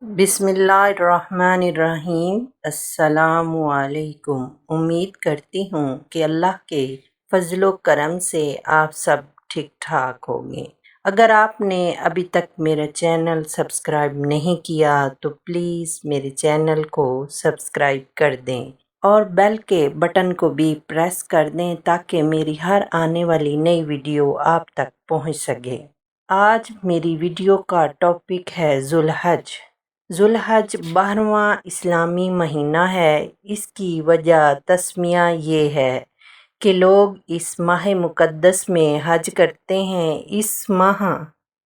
بسم اللہ الرحمن الرحیم۔ السلام علیکم۔ امید کرتی ہوں کہ اللہ کے فضل و کرم سے آپ سب ٹھیک ٹھاک ہوں گے۔ اگر آپ نے ابھی تک میرا چینل سبسکرائب نہیں کیا تو پلیز میرے چینل کو سبسکرائب کر دیں اور بیل کے بٹن کو بھی پریس کر دیں تاکہ میری ہر آنے والی نئی ویڈیو آپ تک پہنچ سکے۔ آج میری ویڈیو کا ٹاپک ہے ذوالحج۔ ذوالحج 12واں اسلامی مہینہ ہے۔ اس کی وجہ تسمیہ یہ ہے کہ لوگ اس ماہ مقدس میں حج کرتے ہیں۔ اس ماہ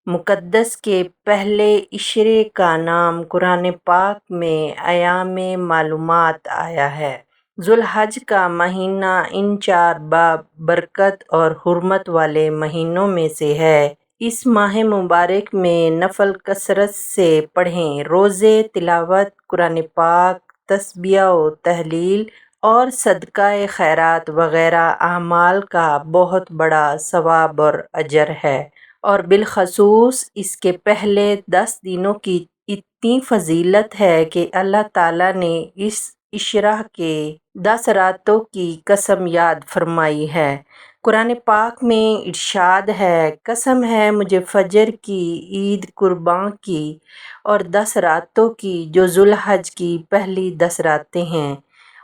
مقدس کے پہلے عشرے کا نام قرآن پاک میں ایام معلومات آیا ہے۔ ذوالحج کا مہینہ ان 4 بابرکت اور حرمت والے مہینوں میں سے ہے۔ اس ماہ مبارک میں نفل کثرت سے پڑھیں، روزے، تلاوت قرآن پاک، تسبیح و تحلیل اور صدقہ خیرات وغیرہ اعمال کا بہت بڑا ثواب اور اجر ہے، اور بالخصوص اس کے پہلے 10 دنوں کی اتنی فضیلت ہے کہ اللہ تعالیٰ نے اس عشرہ کے 10 راتوں کی قسم یاد فرمائی ہے۔ قرآن پاک میں ارشاد ہے، قسم ہے مجھے فجر کی، عید قرباں کی اور 10 راتوں کی جو ذوالحج کی پہلی 10 راتیں ہیں،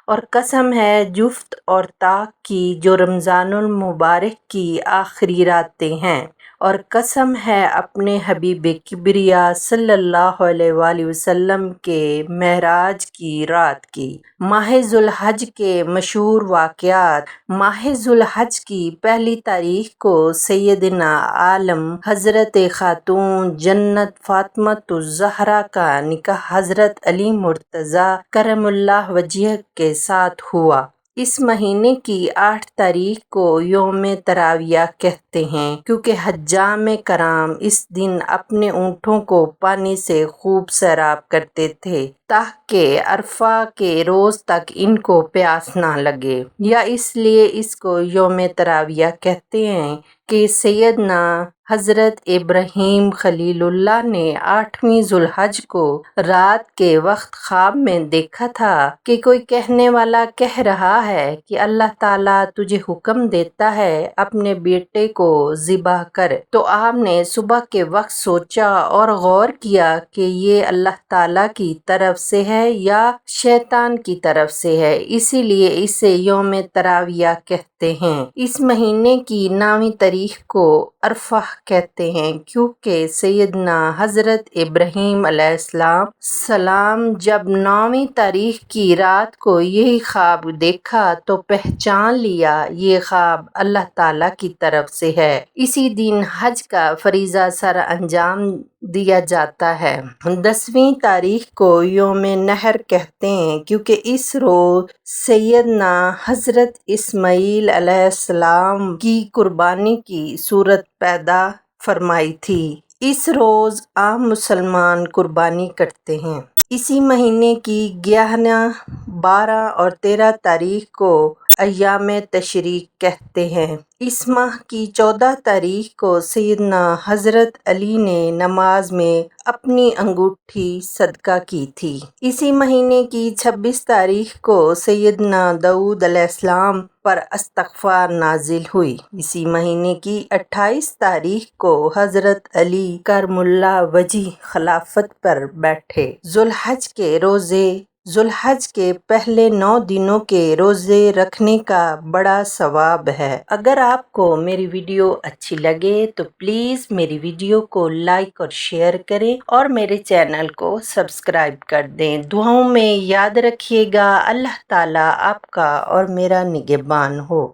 اور قسم ہے جفت اور طاق کی جو رمضان المبارک کی آخری راتیں ہیں، اور قسم ہے اپنے حبیب کبریا صلی اللہ علیہ وآلہ وسلم کے معراج کی رات کی۔ ماہ ذوالحج کے مشہور واقعات۔ ماہ ذوالحج کی پہلی تاریخ کو سیدنا عالم حضرت خاتون جنت فاطمۃ الزہرا کا نکاح حضرت علی مرتضیٰ کرم اللہ وجہہ کے ساتھ ہوا۔ اس مہینے کی 8 تاریخ کو یوم ترویہ کہتے ہیں، کیونکہ حجام کرام اس دن اپنے اونٹوں کو پانی سے خوب سیراب کرتے تھے تاکہ عرفہ کے روز تک ان کو پیاس نہ لگے، یا اس لیے اس کو یوم ترویہ کہتے ہیں کہ سیدنا حضرت ابراہیم خلیل اللہ نے 8ویں ذوالحج کو رات کے وقت خواب میں دیکھا تھا کہ کوئی کہنے والا کہہ رہا ہے کہ اللہ تعالیٰ تجھے حکم دیتا ہے اپنے بیٹے کو ذبح کر۔ تو آپ نے صبح کے وقت سوچا اور غور کیا کہ یہ اللہ تعالیٰ کی طرف سے ہے یا شیطان کی طرف سے ہے، اسی لیے اسے یوم ترویہ کہتے ہیں۔ اس مہینے کی 9ویں تاریخ کو عرفہ کہتے ہیں، کیونکہ سیدنا حضرت ابراہیم علیہ السلام جب 9ویں تاریخ کی رات کو یہی خواب دیکھا تو پہچان لیا یہ خواب اللہ تعالیٰ کی طرف سے ہے۔ اسی دن حج کا فریضہ سر انجام دیا جاتا ہے۔ 10ویں تاریخ کو یوم نحر کہتے ہیں، کیونکہ اس روز سیدنا حضرت اسماعیل علیہ السلام کی قربانی کی صورت پیدا فرمائی تھی۔ اس روز عام مسلمان قربانی کرتے ہیں۔ اسی مہینے کی 11، 12 اور 13 تاریخ کو ایام تشریق کہتے ہیں۔ اس ماہ کی 14 تاریخ کو سیدنا حضرت علی نے نماز میں اپنی انگوٹھی صدقہ کی تھی۔ اسی مہینے کی 26 تاریخ کو سیدنا داؤد علیہ السلام پر استغفار نازل ہوئی۔ اسی مہینے کی 28 تاریخ کو حضرت علی کرم اللہ وجہہ خلافت پر بیٹھے۔ ذوالحج کے روزے۔ ذوالحج کے پہلے 9 دنوں کے روزے رکھنے کا بڑا ثواب ہے۔ اگر آپ کو میری ویڈیو اچھی لگے تو پلیز میری ویڈیو کو لائک اور شیئر کریں اور میرے چینل کو سبسکرائب کر دیں۔ دعاؤں میں یاد رکھیے گا۔ اللہ تعالیٰ آپ کا اور میرا نگہبان ہو۔